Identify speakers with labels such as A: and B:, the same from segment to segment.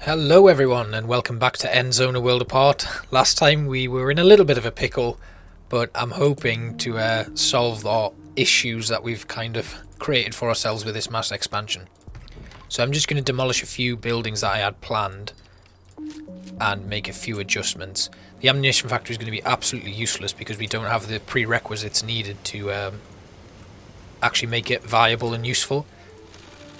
A: Hello everyone and welcome back to Endzone, a world apart. Last time we were in a little bit of a pickle, but I'm hoping to solve our issues that we've kind of created for ourselves with this mass expansion. So I'm just going to demolish a few buildings that I had planned and make a few adjustments. The ammunition factory is going to be absolutely useless because we don't have the prerequisites needed to actually make it viable and useful.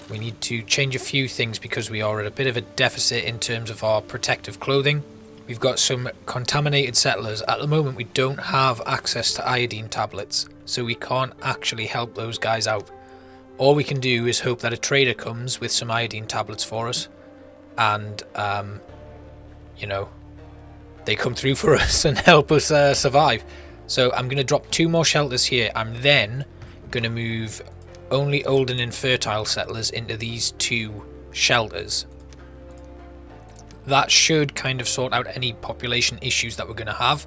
A: We need to change a few things because we are at a bit of a deficit in terms of our protective clothing. We've got some contaminated settlers. At the moment we don't have access to iodine tablets, so we can't actually help those guys out. All we can do is hope that a trader comes with some iodine tablets for us and, you know, they come through for us and help us survive. So I'm going to drop 2 more shelters here. I'm then going to move only old and infertile settlers into these 2 shelters. That should kind of sort out any population issues that we're going to have.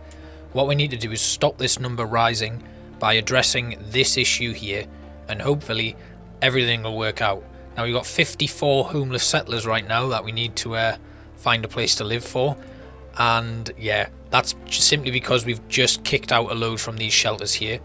A: What we need to do is stop this number rising by addressing this issue here, and hopefully everything will work out. Now we've got 54 homeless settlers right now that we need to find a place to live for, and yeah, that's simply because we've just kicked out a load from these shelters here.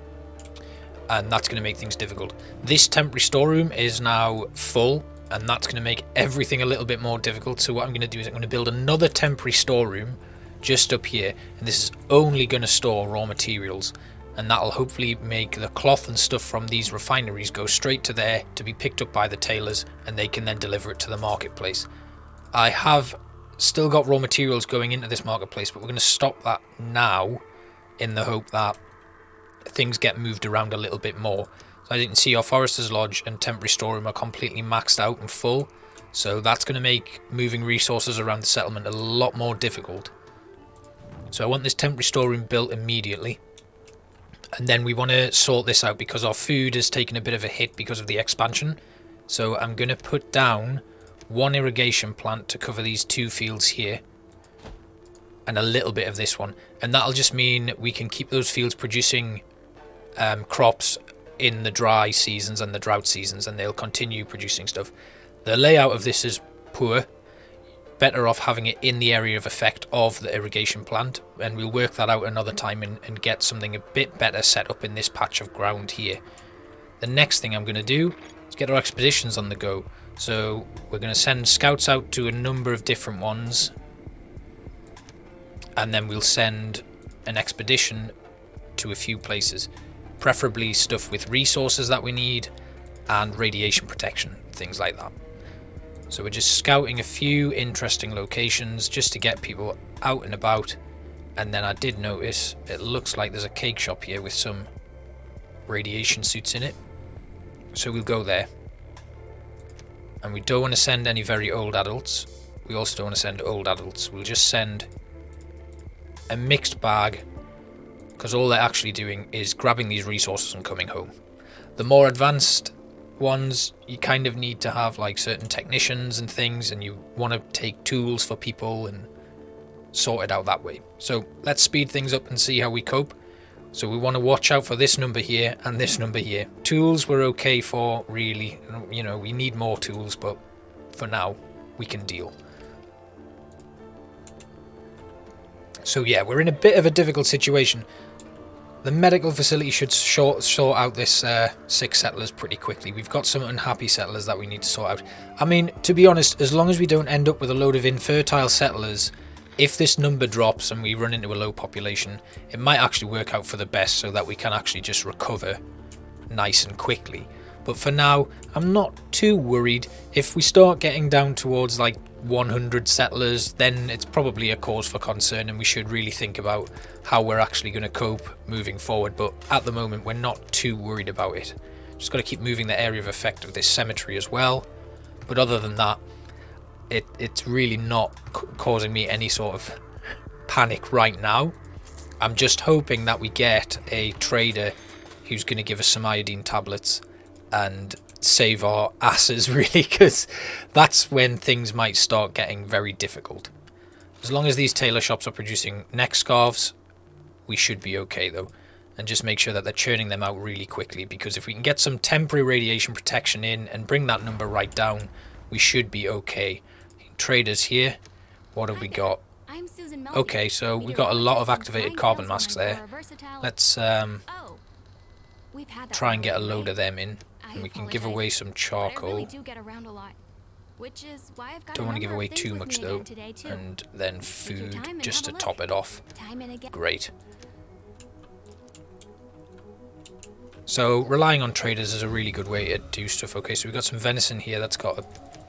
A: And that's going to make things difficult. This temporary storeroom is now full, and that's going to make everything a little bit more difficult. So what I'm going to do is I'm going to build another temporary storeroom just up here, and this is only going to store raw materials, and that'll hopefully make the cloth and stuff from these refineries go straight to there to be picked up by the tailors, and they can then deliver it to the marketplace. I have still got raw materials going into this marketplace, but we're going to stop that now in the hope that things get moved around a little bit more. So as you can see, our Forester's Lodge and temporary storeroom are completely maxed out and full, so that's going to make moving resources around the settlement a lot more difficult. So I want this temporary storeroom built immediately, and then we want to sort this out because our food has taken a bit of a hit because of the expansion. So I'm going to put down 1 irrigation plant to cover these 2 fields here, and a little bit of this one, and that'll just mean we can keep those fields producing crops in the dry seasons and the drought seasons, and they'll continue producing stuff. The layout of this is poor. Better off having it in the area of effect of the irrigation plant, and we'll work that out another time and get something a bit better set up in this patch of ground here. The next thing I'm going to do is get our expeditions on the go. So we're going to send scouts out to a number of different ones, and then we'll send an expedition to a few places, preferably stuff with resources that we need and radiation protection, things like that. So we're just scouting a few interesting locations just to get people out and about. And then I did notice it looks like there's a cake shop here with some radiation suits in it, so we'll go there. And we don't want to send any very old adults. We also don't want to send old adults. We'll just send a mixed bag, because all they're actually doing is grabbing these resources and coming home. The more advanced ones, you kind of need to have like certain technicians and things, and you want to take tools for people and sort it out that way. So let's speed things up and see how we cope. So we want to watch out for this number here and this number here. Tools we're okay for, really. You know, we need more tools, but for now we can deal. So yeah, we're in a bit of a difficult situation. The medical facility should sort out this 6 settlers pretty quickly. We've got some unhappy settlers that we need to sort out. I mean, to be honest, as long as we don't end up with a load of infertile settlers, if this number drops and we run into a low population, it might actually work out for the best so that we can actually just recover nice and quickly. But for now, I'm not too worried. If we start getting down towards like 100 settlers, then it's probably a cause for concern, and we should really think about how we're actually going to cope moving forward. But at the moment, we're not too worried about it. Just got to keep moving the area of effect of this cemetery as well. But other than that, it's really not causing me any sort of panic right now. I'm just hoping that we get a trader who's going to give us some iodine tablets and save our asses, really, because that's when things might start getting very difficult. As long as these tailor shops are producing neck scarves, we should be okay though, and just make sure that they're churning them out really quickly, because if we can get some temporary radiation protection in and bring that number right down, we should be okay. traders here. What have we got? Okay, so we got a lot of activated carbon masks there. Let's try and get a load of them in. And we can give away some charcoal. Don't want to give away too much though. And then food just to top it off. Great. So relying on traders is a really good way to do stuff. Okay, so we've got some venison here that's got a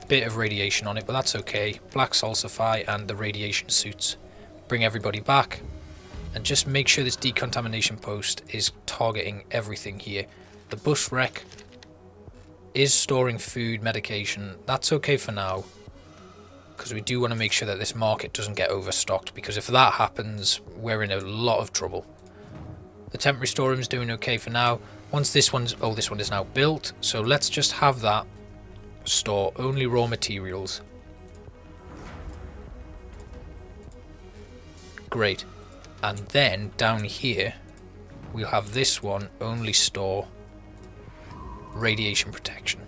A: bit of radiation on it, but that's okay. Black salsify and the radiation suits. Bring everybody back. And just make sure this decontamination post is targeting everything here. The bus wreck is storing food, medication. That's okay for now, because we do want to make sure that this market doesn't get overstocked, because if that happens, we're in a lot of trouble. The temporary storeroom is doing okay for now. Once this one's... oh, this one is now built, so let's just have that store only raw materials. Great. And then down here we'll have this one only store radiation protection,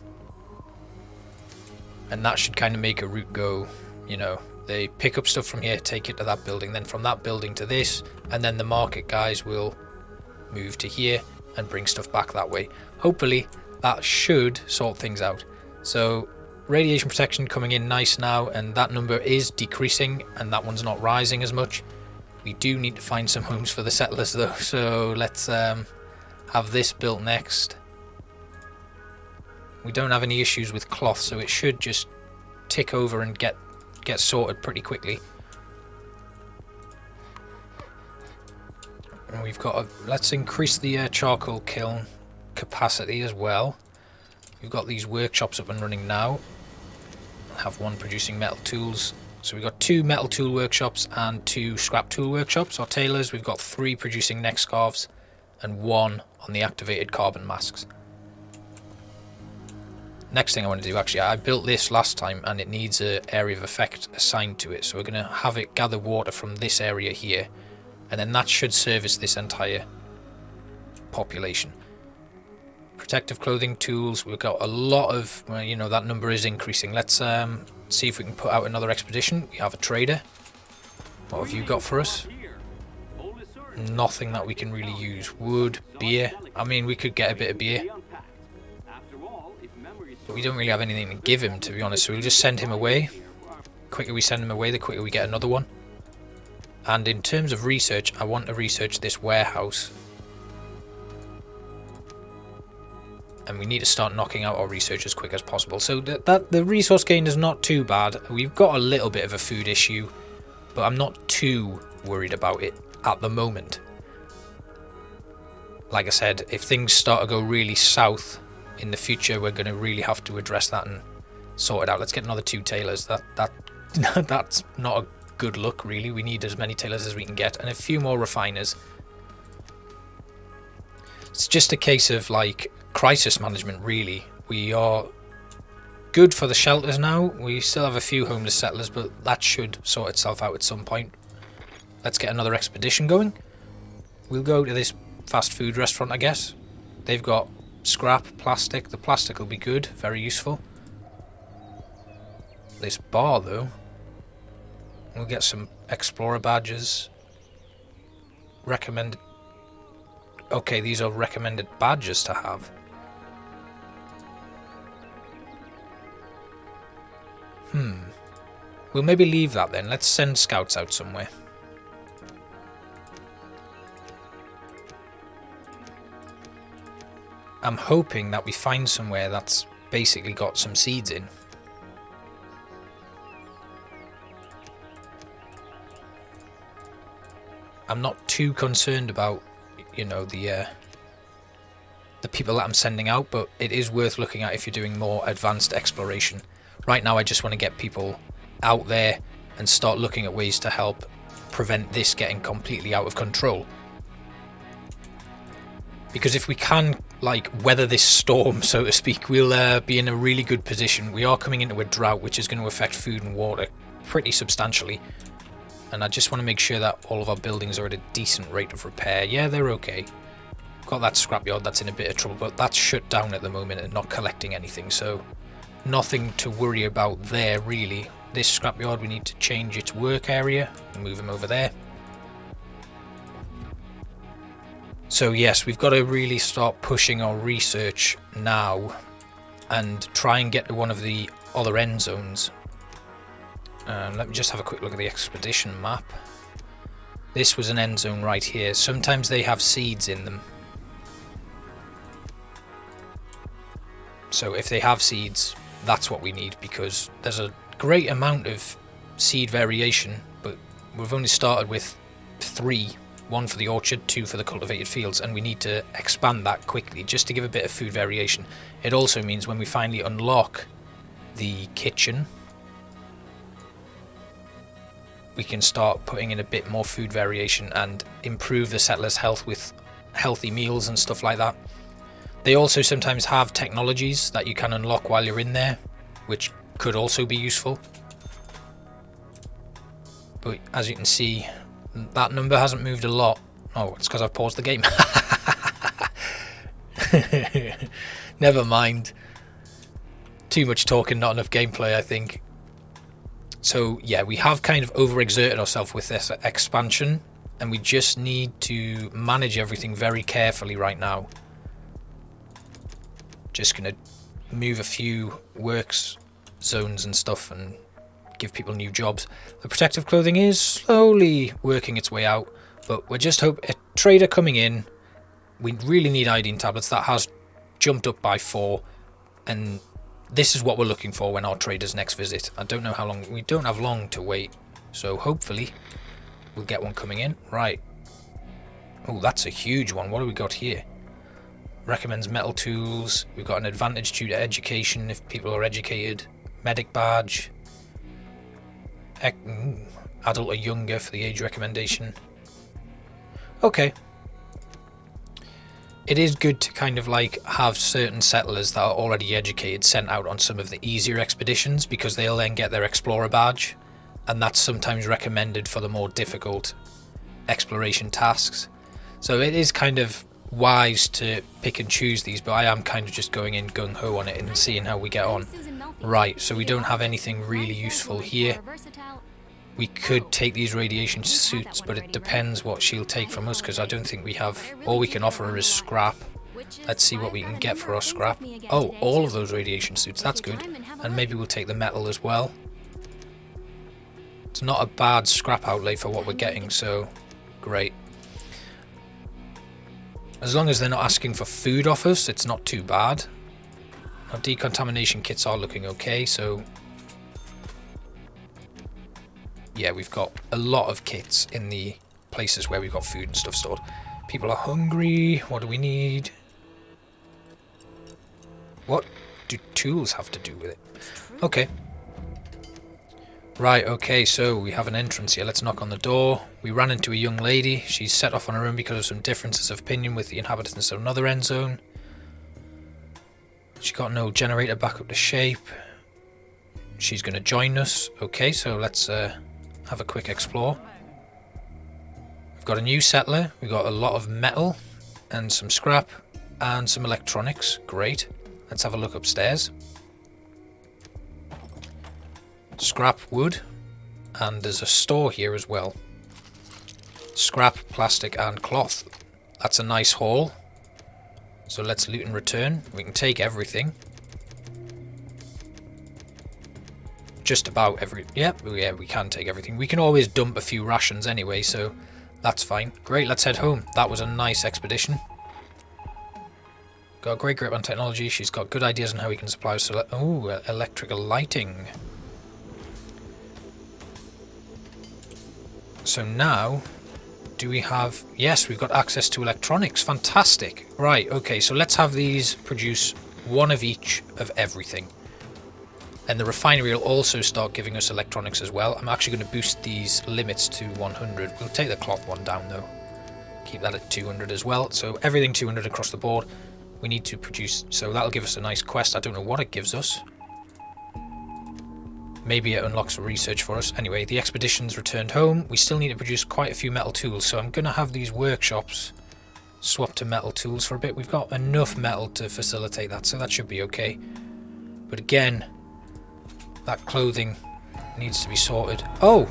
A: and that should kind of make a route go, you know, they pick up stuff from here, take it to that building, then from that building to this, and then the market guys will move to here and bring stuff back that way. Hopefully that should sort things out. So radiation protection coming in nice now, and that number is decreasing and that one's not rising as much. We do need to find some homes for the settlers though, so let's have this built next. We don't have any issues with cloth, so it should just tick over and get sorted pretty quickly. And we've got let's increase the charcoal kiln capacity as well. We've got these workshops up and running now. Have one producing metal tools. So we've got 2 metal tool workshops and 2 scrap tool workshops or tailors. We've got 3 producing neck scarves and 1 on the activated carbon masks. Next thing I want to do, actually, I built this last time and it needs an area of effect assigned to it. So we're going to have it gather water from this area here, and then that should service this entire population. Protective clothing tools, we've got a lot of, well, you know, that number is increasing. Let's see if we can put out another expedition. We have a trader. What have you got for us? Nothing that we can really use. Wood, beer. I mean, we could get a bit of beer, but we don't really have anything to give him, to be honest, so we'll just send him away. The quicker we send him away, the quicker we get another one. And in terms of research, I want to research this warehouse. And we need to start knocking out our research as quick as possible. So that the resource gain is not too bad. We've got a little bit of a food issue, but I'm not too worried about it at the moment. Like I said, if things start to go really south in the future, we're going to really have to address that and sort it out. Let's get another 2 tailors. That's not a good look, really. We need as many tailors as we can get, and a few more refiners. It's just a case of like crisis management, really. We are good for the shelters now. We still have a few homeless settlers, but that should sort itself out at some point. Let's get another expedition going. We'll go to this fast food restaurant, I guess. They've got scrap, plastic. The plastic will be good, very useful. This bar though, we'll get some explorer badges. Recommended. Okay, these are recommended badges to have. We'll maybe leave that then. Let's send scouts out somewhere. I'm hoping that we find somewhere that's basically got some seeds in. I'm not too concerned about, you know, the people that I'm sending out, but it is worth looking at if you're doing more advanced exploration. Right now I just want to get people out there and start looking at ways to help prevent this getting completely out of control. Because if we can, like, weather this storm, so to speak, we'll be in a really good position. We are coming into a drought, which is going to affect food and water pretty substantially. And I just want to make sure that all of our buildings are at a decent rate of repair. Yeah, they're okay. Got that scrapyard that's in a bit of trouble, but that's shut down at the moment and not collecting anything, so nothing to worry about there, really. this scrapyard, we need to change its work area and move him over there. So yes, we've got to really start pushing our research now and try and get to one of the other end zones. Let me just have a quick look at the expedition map. This was an end zone right here. Sometimes they have seeds in them. So if they have seeds, that's what we need, because there's a great amount of seed variation, but we've only started with 3. 1 for the orchard, 2 for the cultivated fields, and we need to expand that quickly just to give a bit of food variation. It also means when we finally unlock the kitchen, we can start putting in a bit more food variation and improve the settlers' health with healthy meals and stuff like that. They also sometimes have technologies that you can unlock while you're in there, which could also be useful. But as you can see, that number hasn't moved a lot. Oh, it's because I've paused the game. Never mind. Too much talking, not enough gameplay, I think. So yeah, we have kind of overexerted ourselves with this expansion, and we just need to manage everything very carefully right now. Just gonna move a few works zones and stuff and give people new jobs. The protective clothing is slowly working its way out, but we're just a trader coming in. We really need iodine tablets. That has jumped up by 4, and this is what we're looking for when our traders next visit. I don't know how long. We don't have long to wait, so hopefully we'll get one coming in. Right. Oh, that's a huge one. What do we got here? Recommends metal tools. We've got an advantage due to education if people are educated. Medic badge. Adult or younger for the age recommendation. Okay. It is good to kind of like have certain settlers that are already educated sent out on some of the easier expeditions, because they'll then get their explorer badge, and that's sometimes recommended for the more difficult exploration tasks. So it is kind of wise to pick and choose these, but I am kind of just going in gung-ho on it and seeing how we get on. Right, so we don't have anything really useful here. We could take these radiation suits, but it depends what she'll take from us, because I don't think we have... All we can offer her is scrap. Let's see what we can get for our scrap. Oh, all of those radiation suits, that's good. And maybe we'll take the metal as well. It's not a bad scrap outlay for what we're getting, so great. As long as they're not asking for food off us, it's not too bad. Our decontamination kits are looking okay, so... Yeah, we've got a lot of kits in the places where we've got food and stuff stored. People are hungry. What do we need? What do tools have to do with it? Okay. Right, okay, so we have an entrance here. Let's knock on the door. We ran into a young lady. She's set off on her own because of some differences of opinion with the inhabitants of another end zone. She got no generator back up to shape. She's going to join us. Okay, so let's... have a quick explore. We've got a new settler. We've got a lot of metal and some scrap and some electronics. Great. Let's have a look upstairs. Scrap wood, and there's a store here as well. Scrap, plastic and cloth. That's a nice haul. So let's loot and return. We can take everything. Just about every... yeah, we can take everything. We can always dump a few rations anyway, so that's fine. Great, let's head home. That was a nice expedition. Got a great grip on technology. She's got good ideas on how we can supply... oh, electrical lighting. So now, do we have... yes, we've got access to electronics. Fantastic. Right, okay, so let's have these produce one of each of everything. And the refinery will also start giving us electronics as well. I'm actually going to boost these limits to 100. We'll take the cloth one down though. Keep that at 200 as well. So everything 200 across the board. We need to produce... so that'll give us a nice quest. I don't know what it gives us. Maybe it unlocks research for us. Anyway, the expedition's returned home. We still need to produce quite a few metal tools. So I'm going to have these workshops swap to metal tools for a bit. We've got enough metal to facilitate that. So that should be okay. But again... that clothing Needs to be sorted. Oh!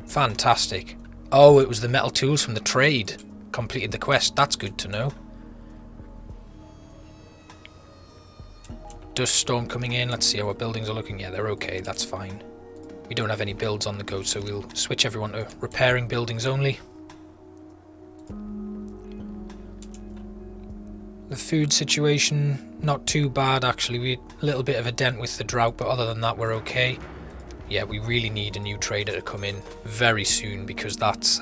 A: Fantastic. Oh, it was the metal tools from the trade. Completed the quest. That's good to know. Dust storm coming in. Let's see how our buildings are looking. Yeah, they're okay. That's fine. We don't have any builds on the go, so we'll switch everyone to repairing buildings only. The food situation, not too bad actually. We had a little bit of a dent with the drought, but other than that we're okay. Yeah, we really need a new trader to come in very soon, because that's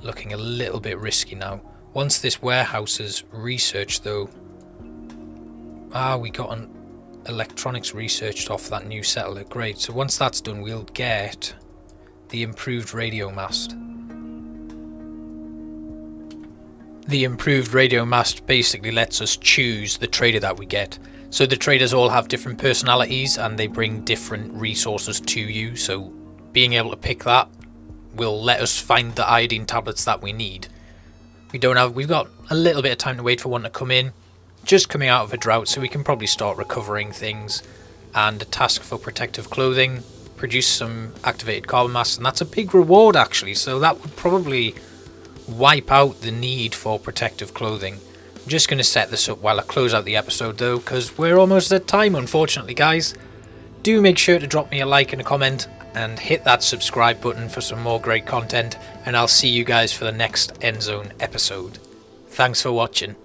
A: looking a little bit risky now. Once this warehouse is researched though... we got an electronics researched off that new settler. Great, so once that's done we'll get the improved radio mast. The improved radio mast basically lets us choose the trader that we get. So the traders all have different personalities and they bring different resources to you. So being able to pick that will let us find the iodine tablets that we need. We've got a little bit of time to wait for one to come in. Just coming out of a drought, so we can probably start recovering things. And a task for protective clothing. Produce some activated carbon mass, and that's a big reward actually. So that would probably wipe out the need for protective clothing. I'm just going to set this up while I close out the episode though, because we're almost at time unfortunately, guys. Do make sure to drop me a like and a comment and hit that subscribe button for some more great content, and I'll see you guys for the next Endzone episode. Thanks for watching.